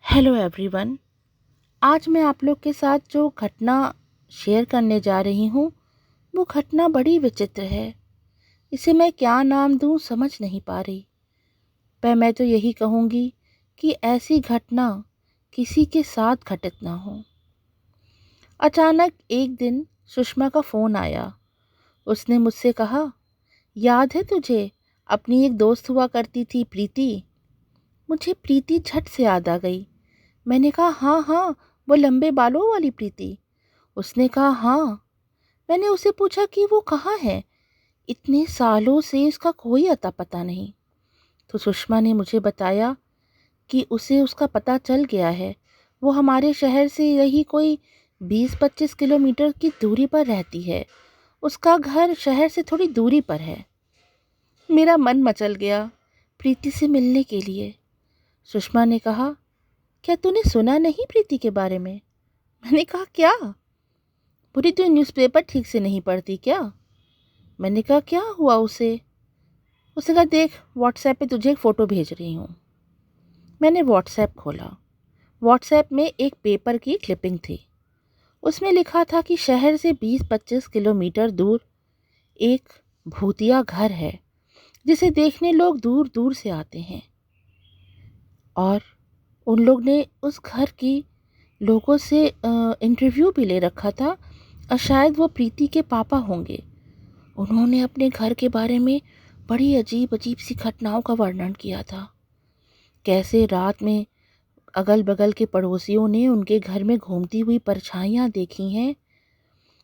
Hello everyone. आज मैं आप लोग के साथ जो घटना शेयर करने जा रही हूँ वो घटना बड़ी विचित्र है। इसे मैं क्या नाम दूँ समझ नहीं पा रही। पर मैं तो यही कहूँगी कि ऐसी घटना किसी के साथ घटित ना हो। अचानक एक दिन सुषमा का फ़ोन आया। उसने मुझसे कहा, याद है तुझे अपनी एक दोस्त हुआ करती थी प्रीति। मुझे प्रीति झट से याद आ गई। मैंने कहा, हाँ हाँ, वो लंबे बालों वाली प्रीति। उसने कहा, हाँ। मैंने उसे पूछा कि वो कहाँ है, इतने सालों से उसका कोई अता पता नहीं। तो सुषमा ने मुझे बताया कि उसे उसका पता चल गया है। वो हमारे शहर से यही कोई 20-25 किलोमीटर की दूरी पर रहती है। उसका घर शहर से थोड़ी दूरी पर है। मेरा मन मचल गया प्रीति से मिलने के लिए। सुषमा ने कहा, क्या तूने सुना नहीं प्रीति के बारे में? मैंने कहा, क्या? पूरी तो न्यूज़पेपर ठीक से नहीं पढ़ती क्या? मैंने कहा, क्या हुआ उसे? उसने कहा, देख व्हाट्सएप पे तुझे एक फ़ोटो भेज रही हूँ। मैंने व्हाट्सएप खोला। व्हाट्सएप में एक पेपर की क्लिपिंग थी। उसमें लिखा था कि शहर से 20-25 किलोमीटर दूर एक भूतिया घर है जिसे देखने लोग दूर दूर से आते हैं। और उन लोग ने उस घर की लोगों से इंटरव्यू भी ले रखा था और शायद वो प्रीति के पापा होंगे। उन्होंने अपने घर के बारे में बड़ी अजीब अजीब सी घटनाओं का वर्णन किया था। कैसे रात में अगल बगल के पड़ोसियों ने उनके घर में घूमती हुई परछाइयाँ देखी हैं।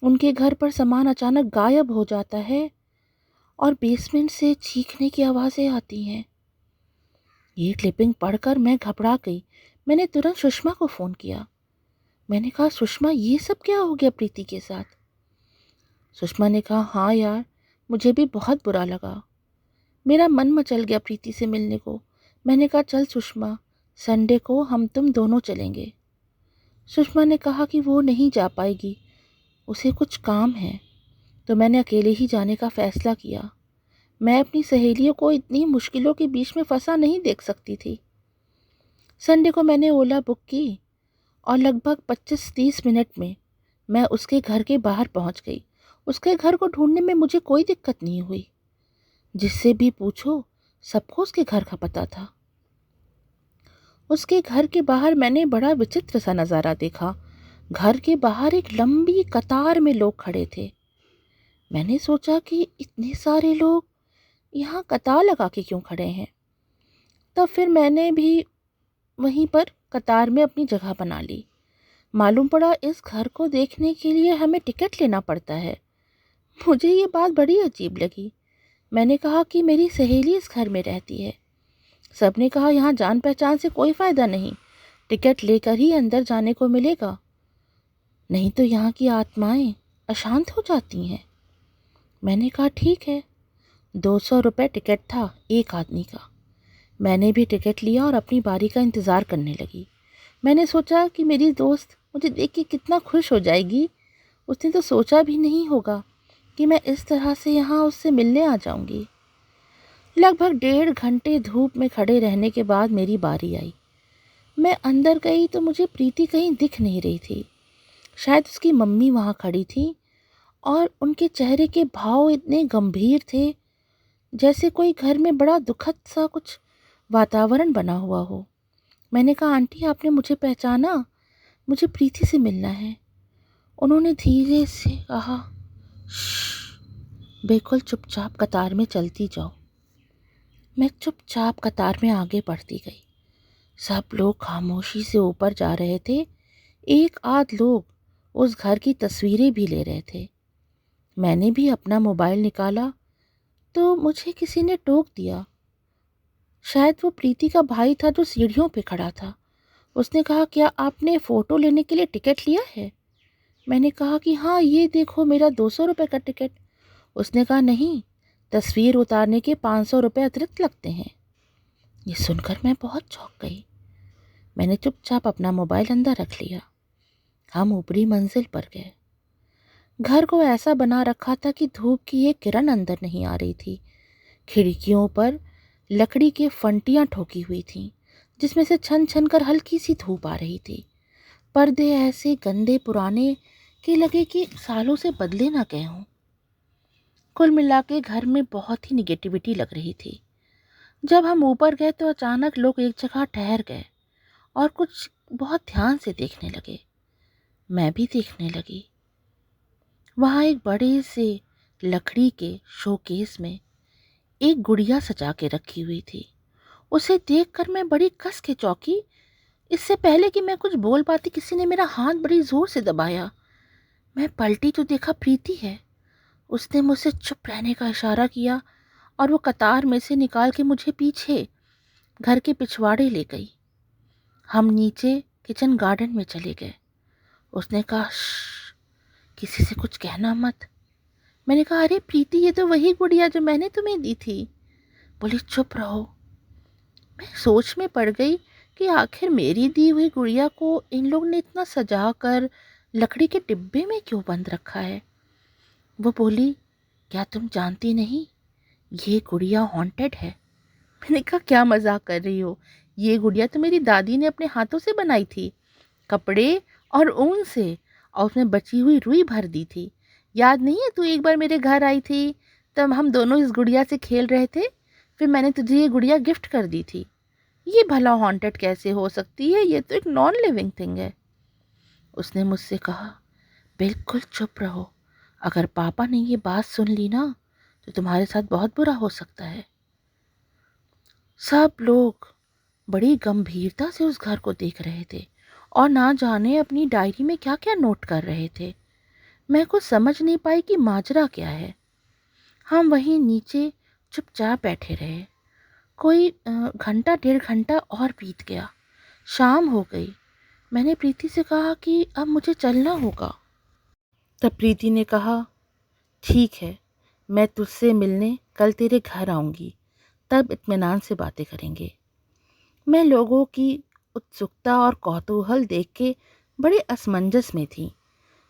उनके घर पर सामान अचानक गायब हो जाता है और बेसमेंट से चीखने की आवाज़ें आती हैं। ये क्लिपिंग पढ़कर मैं घबरा गई। मैंने तुरंत सुषमा को फ़ोन किया। मैंने कहा, सुषमा ये सब क्या हो गया प्रीति के साथ? सुषमा ने कहा, हाँ यार, मुझे भी बहुत बुरा लगा। मेरा मन मचल गया प्रीति से मिलने को। मैंने कहा, चल सुषमा, संडे को हम तुम दोनों चलेंगे। सुषमा ने कहा कि वो नहीं जा पाएगी, उसे कुछ काम है। तो मैंने अकेले ही जाने का फ़ैसला किया। मैं अपनी सहेलियों को इतनी मुश्किलों के बीच में फंसा नहीं देख सकती थी। संडे को मैंने ओला बुक की और लगभग 25-30 मिनट में मैं उसके घर के बाहर पहुंच गई। उसके घर को ढूंढने में मुझे कोई दिक्कत नहीं हुई। जिससे भी पूछो सबको उसके घर का पता था। उसके घर के बाहर मैंने बड़ा विचित्र सा नज़ारा देखा। घर के बाहर एक लंबी कतार में लोग खड़े थे। मैंने सोचा कि इतने सारे लोग यहाँ कतार लगा के क्यों खड़े हैं। तब फिर मैंने भी वहीं पर कतार में अपनी जगह बना ली। मालूम पड़ा इस घर को देखने के लिए हमें टिकट लेना पड़ता है। मुझे ये बात बड़ी अजीब लगी। मैंने कहा कि मेरी सहेली इस घर में रहती है। सबने कहा, यहाँ जान पहचान से कोई फ़ायदा नहीं, टिकट लेकर ही अंदर जाने को मिलेगा, नहीं तो यहाँ की आत्माएं अशांत हो जाती हैं। मैंने कहा, ठीक है। 200 रुपये टिकट था एक आदमी का। मैंने भी टिकट लिया और अपनी बारी का इंतज़ार करने लगी। मैंने सोचा कि मेरी दोस्त मुझे देख के कितना खुश हो जाएगी। उसने तो सोचा भी नहीं होगा कि मैं इस तरह से यहाँ उससे मिलने आ जाऊँगी। लगभग 1.5 घंटे धूप में खड़े रहने के बाद मेरी बारी आई। मैं अंदर गई तो मुझे प्रीति कहीं दिख नहीं रही थी। शायद उसकी मम्मी वहाँ खड़ी थी और उनके चेहरे के भाव इतने गंभीर थे जैसे कोई घर में बड़ा दुखद सा कुछ वातावरण बना हुआ हो। मैंने कहा, आंटी आपने मुझे पहचाना? मुझे प्रीति से मिलना है। उन्होंने धीरे से कहा, बिल्कुल चुपचाप कतार में चलती जाओ। मैं चुपचाप कतार में आगे बढ़ती गई। सब लोग खामोशी से ऊपर जा रहे थे। एक आध लोग उस घर की तस्वीरें भी ले रहे थे। मैंने भी अपना मोबाइल निकाला तो मुझे किसी ने टोक दिया। शायद वो प्रीति का भाई था जो सीढ़ियों पे खड़ा था। उसने कहा, क्या आपने फ़ोटो लेने के लिए टिकट लिया है? मैंने कहा कि हाँ, ये देखो मेरा 200 रुपये का टिकट। उसने कहा, नहीं, तस्वीर उतारने के 500 रुपये अतिरिक्त लगते हैं। ये सुनकर मैं बहुत चौंक गई। मैंने चुपचाप अपना मोबाइल अंदर रख लिया। हम ऊपरी मंजिल पर गए। घर को ऐसा बना रखा था कि धूप की एक किरण अंदर नहीं आ रही थी। खिड़कियों पर लकड़ी की फंटियाँ ठोकी हुई थीं जिसमें से छन छन कर हल्की सी धूप आ रही थी। पर्दे ऐसे गंदे पुराने कि लगे कि सालों से बदले ना गए हों। कुल मिला के घर में बहुत ही निगेटिविटी लग रही थी। जब हम ऊपर गए तो अचानक लोग एक जगह ठहर गए और कुछ बहुत ध्यान से देखने लगे। मैं भी देखने लगी। वहाँ एक बड़े से लकड़ी के शोकेस में एक गुड़िया सजा के रखी हुई थी। उसे देखकर मैं बड़ी कस के चौंकी। इससे पहले कि मैं कुछ बोल पाती, किसी ने मेरा हाथ बड़ी जोर से दबाया। मैं पलटी तो देखा प्रीति है। उसने मुझसे चुप रहने का इशारा किया और वो कतार में से निकाल के मुझे पीछे घर के पिछवाड़े ले गई। हम नीचे किचन गार्डन में चले गए। उसने कहा, श्श, किसी से कुछ कहना मत। मैंने कहा, अरे प्रीति, ये तो वही गुड़िया जो मैंने तुम्हें दी थी। बोली, चुप रहो। मैं सोच में पड़ गई कि आखिर मेरी दी हुई गुड़िया को इन लोग ने इतना सजा कर लकड़ी के डिब्बे में क्यों बंद रखा है। वो बोली, क्या तुम जानती नहीं, ये गुड़िया हॉन्टेड है। मैंने कहा, क्या मजाक कर रही हो? ये गुड़िया तो मेरी दादी ने अपने हाथों से बनाई थी, कपड़े और ऊन से, और उसमें बची हुई रुई भर दी थी। याद नहीं है, तू एक बार मेरे घर आई थी, तब हम दोनों इस गुड़िया से खेल रहे थे, फिर मैंने तुझे ये गुड़िया गिफ्ट कर दी थी। ये भला हॉन्टेड कैसे हो सकती है? ये तो एक नॉन लिविंग थिंग है। उसने मुझसे कहा, बिल्कुल चुप रहो। अगर पापा ने ये बात सुन ली ना तो तुम्हारे साथ बहुत बुरा हो सकता है। सब लोग बड़ी गंभीरता से उस घर को देख रहे थे और ना जाने अपनी डायरी में क्या क्या नोट कर रहे थे। मैं कुछ समझ नहीं पाई कि माजरा क्या है। हम वहीं नीचे चुपचाप बैठे रहे। कोई घंटा 1.5 घंटा और बीत गया। शाम हो गई। मैंने प्रीति से कहा कि अब मुझे चलना होगा। तब प्रीति ने कहा, ठीक है, मैं तुझसे मिलने कल तेरे घर आऊँगी, तब इत्मीनान से बातें करेंगे। मैं लोगों की उत्सुकता और कौतूहल देख के बड़े असमंजस में थी।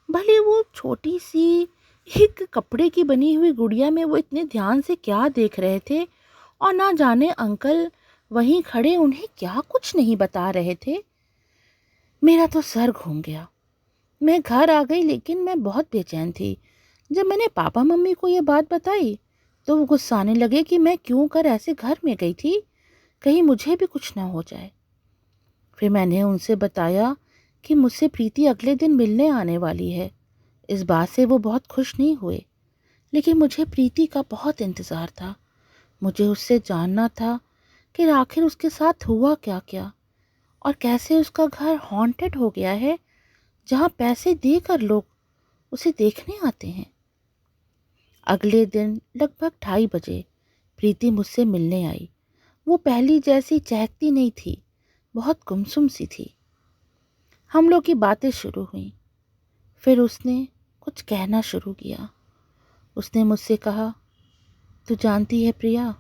भले वो छोटी सी एक कपड़े की बनी हुई गुड़िया में वो इतने ध्यान से क्या देख रहे थे, और ना जाने अंकल वहीं खड़े उन्हें क्या कुछ नहीं बता रहे थे। मेरा तो सर घूम गया। मैं घर आ गई, लेकिन मैं बहुत बेचैन थी। जब मैंने पापा मम्मी को ये बात बताई तो वो गुस्साने लगे कि मैं क्यों कर ऐसे घर में गई थी, कहीं मुझे भी कुछ ना हो जाए। फिर मैंने उनसे बताया कि मुझसे प्रीति अगले दिन मिलने आने वाली है। इस बात से वो बहुत खुश नहीं हुए, लेकिन मुझे प्रीति का बहुत इंतज़ार था। मुझे उससे जानना था कि आखिर उसके साथ हुआ क्या क्या, और कैसे उसका घर हॉन्टेड हो गया है, जहाँ पैसे देकर लोग उसे देखने आते हैं। अगले दिन लगभग 2:30 बजे प्रीति मुझसे मिलने आई। वो पहली जैसी चहकती नहीं थी, बहुत गुमसुम सी थी। हम लोग की बातें शुरू हुई। फिर उसने कुछ कहना शुरू किया। उसने मुझसे कहा, तू जानती है प्रिया,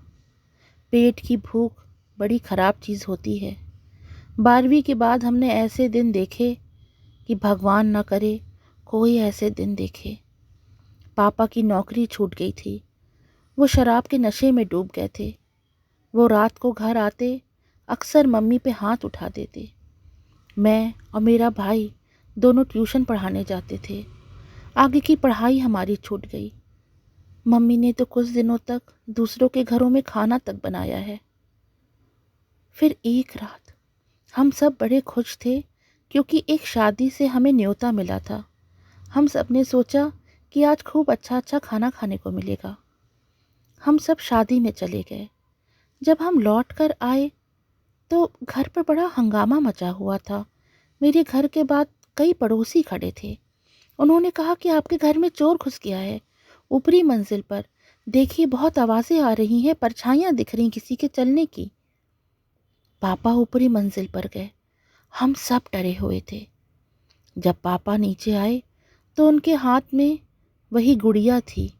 पेट की भूख बड़ी ख़राब चीज़ होती है। 12वीं के बाद हमने ऐसे दिन देखे कि भगवान न करे कोई ऐसे दिन देखे। पापा की नौकरी छूट गई थी। वो शराब के नशे में डूब गए थे। वो रात को घर आते अक्सर मम्मी पे हाथ उठा देते। मैं और मेरा भाई दोनों ट्यूशन पढ़ाने जाते थे। आगे की पढ़ाई हमारी छूट गई। मम्मी ने तो कुछ दिनों तक दूसरों के घरों में खाना तक बनाया है। फिर एक रात हम सब बड़े खुश थे, क्योंकि एक शादी से हमें न्योता मिला था। हम सब ने सोचा कि आज खूब अच्छा अच्छा खाना खाने को मिलेगा। हम सब शादी में चले गए। जब हम लौट कर आए तो घर पर बड़ा हंगामा मचा हुआ था। मेरे घर के बाद कई पड़ोसी खड़े थे। उन्होंने कहा कि आपके घर में चोर घुस गया है। ऊपरी मंजिल पर देखिए, बहुत आवाज़ें आ रही हैं, परछाइयाँ दिख रही किसी के चलने की। पापा ऊपरी मंजिल पर गए। हम सब डरे हुए थे। जब पापा नीचे आए तो उनके हाथ में वही गुड़िया थी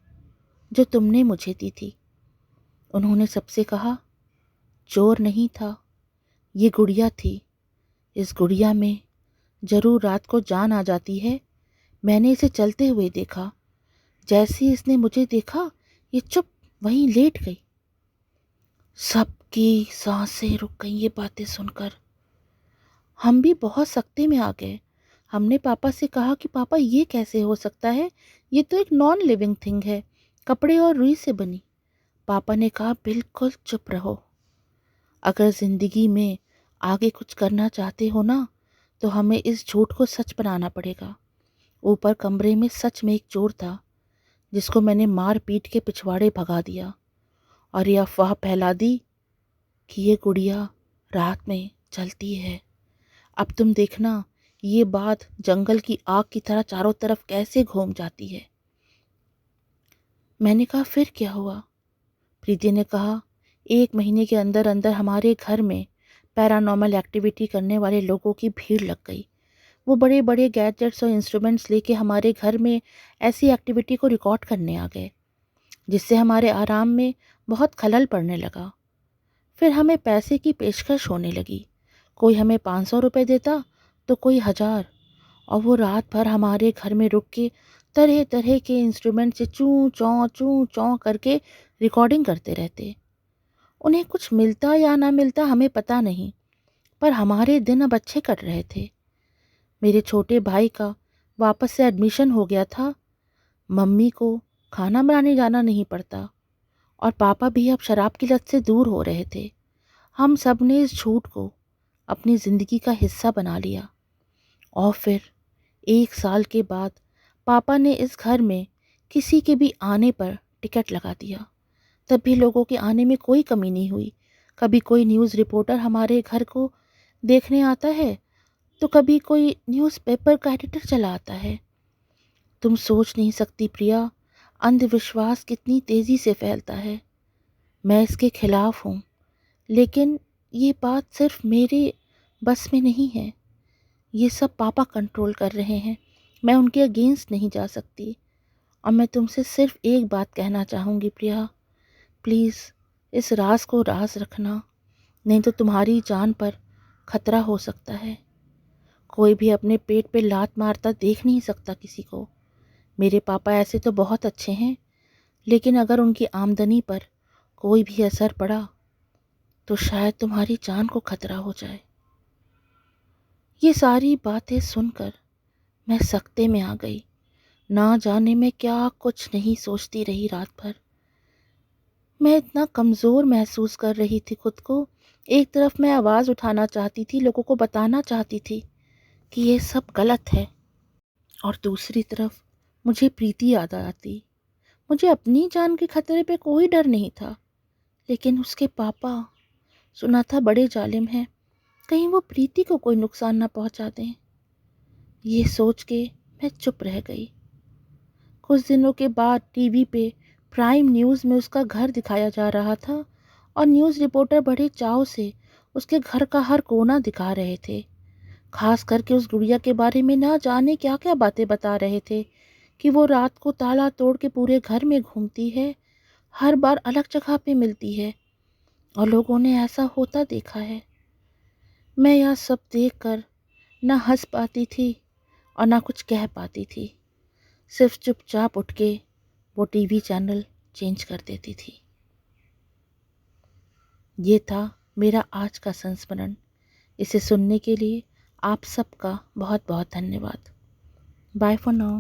जो तुमने मुझे दी थी। उन्होंने सबसे कहा, चोर नहीं था, ये गुड़िया थी। इस गुड़िया में जरूर रात को जान आ जाती है। मैंने इसे चलते हुए देखा। जैसे ही इसने मुझे देखा, ये चुप वहीं लेट गई। सब सबकी सांसें रुक गईं ये बातें सुनकर। हम भी बहुत सख्ते में आ गए। हमने पापा से कहा कि पापा ये कैसे हो सकता है, ये तो एक नॉन लिविंग थिंग है, कपड़े और रुई से बनी। पापा ने कहा बिल्कुल चुप रहो, अगर ज़िंदगी में आगे कुछ करना चाहते हो ना तो हमें इस झूठ को सच बनाना पड़ेगा। ऊपर कमरे में सच में एक चोर था जिसको मैंने मार पीट के पिछवाड़े भगा दिया और ये अफवाह फैला दी कि ये गुड़िया रात में चलती है। अब तुम देखना ये बात जंगल की आग की तरह चारों तरफ कैसे घूम जाती है। मैंने कहा फिर क्या हुआ? प्रीति ने कहा 1 महीने के अंदर अंदर हमारे घर में पैरानॉर्मल एक्टिविटी करने वाले लोगों की भीड़ लग गई। वो बड़े बड़े गैजेट्स और इंस्ट्रूमेंट्स लेके हमारे घर में ऐसी एक्टिविटी को रिकॉर्ड करने आ गए, जिससे हमारे आराम में बहुत खलल पड़ने लगा। फिर हमें पैसे की पेशकश होने लगी, कोई हमें 500 रुपये देता तो कोई 1000, और वो रात भर हमारे घर में रुक के तरह तरह के इंस्ट्रूमेंट से चूं चौं करके रिकॉर्डिंग करते रहते। उन्हें कुछ मिलता या ना मिलता हमें पता नहीं, पर हमारे दिन अब अच्छे कट रहे थे। मेरे छोटे भाई का वापस से एडमिशन हो गया था, मम्मी को खाना बनाने जाना नहीं पड़ता और पापा भी अब शराब की लत से दूर हो रहे थे। हम सब ने इस झूठ को अपनी ज़िंदगी का हिस्सा बना लिया। और फिर 1 साल के बाद पापा ने इस घर में किसी के भी आने पर टिकट लगा दिया। तब भी लोगों के आने में कोई कमी नहीं हुई। कभी कोई न्यूज़ रिपोर्टर हमारे घर को देखने आता है तो कभी कोई न्यूज़पेपर का एडिटर चला आता है। तुम सोच नहीं सकती प्रिया, अंधविश्वास कितनी तेज़ी से फैलता है। मैं इसके खिलाफ हूँ, लेकिन ये बात सिर्फ मेरे बस में नहीं है। ये सब पापा कंट्रोल कर रहे हैं, मैं उनके अगेंस्ट नहीं जा सकती। और मैं तुमसे सिर्फ एक बात कहना चाहूँगी प्रिया, प्लीज़ इस राज को राज रखना, नहीं तो तुम्हारी जान पर खतरा हो सकता है। कोई भी अपने पेट पे लात मारता देख नहीं सकता किसी को। मेरे पापा ऐसे तो बहुत अच्छे हैं, लेकिन अगर उनकी आमदनी पर कोई भी असर पड़ा तो शायद तुम्हारी जान को खतरा हो जाए। ये सारी बातें सुनकर मैं सख्ते में आ गई। ना जाने मैं क्या कुछ नहीं सोचती रही रात भर। मैं इतना कमज़ोर महसूस कर रही थी खुद को। एक तरफ मैं आवाज़ उठाना चाहती थी, लोगों को बताना चाहती थी कि ये सब गलत है, और दूसरी तरफ मुझे प्रीति याद आती। मुझे अपनी जान के खतरे पे कोई डर नहीं था, लेकिन उसके पापा सुना था बड़े जालिम हैं, कहीं वो प्रीति को कोई नुकसान ना पहुंचा दें। ये सोच के मैं चुप रह गई। कुछ दिनों के बाद टीवी पे प्राइम न्यूज़ में उसका घर दिखाया जा रहा था और न्यूज़ रिपोर्टर बड़े चाव से उसके घर का हर कोना दिखा रहे थे। खास करके उस गुड़िया के बारे में ना जाने क्या क्या बातें बता रहे थे कि वो रात को ताला तोड़ के पूरे घर में घूमती है, हर बार अलग जगह पे मिलती है और लोगों ने ऐसा होता देखा है। मैं यह सब देखकर ना हंस पाती थी और ना कुछ कह पाती थी, सिर्फ चुपचाप उठ के वो टीवी चैनल चेंज कर देती थी। ये था मेरा आज का संस्मरण। इसे सुनने के लिए आप सबका बहुत बहुत धन्यवाद। Bye for now.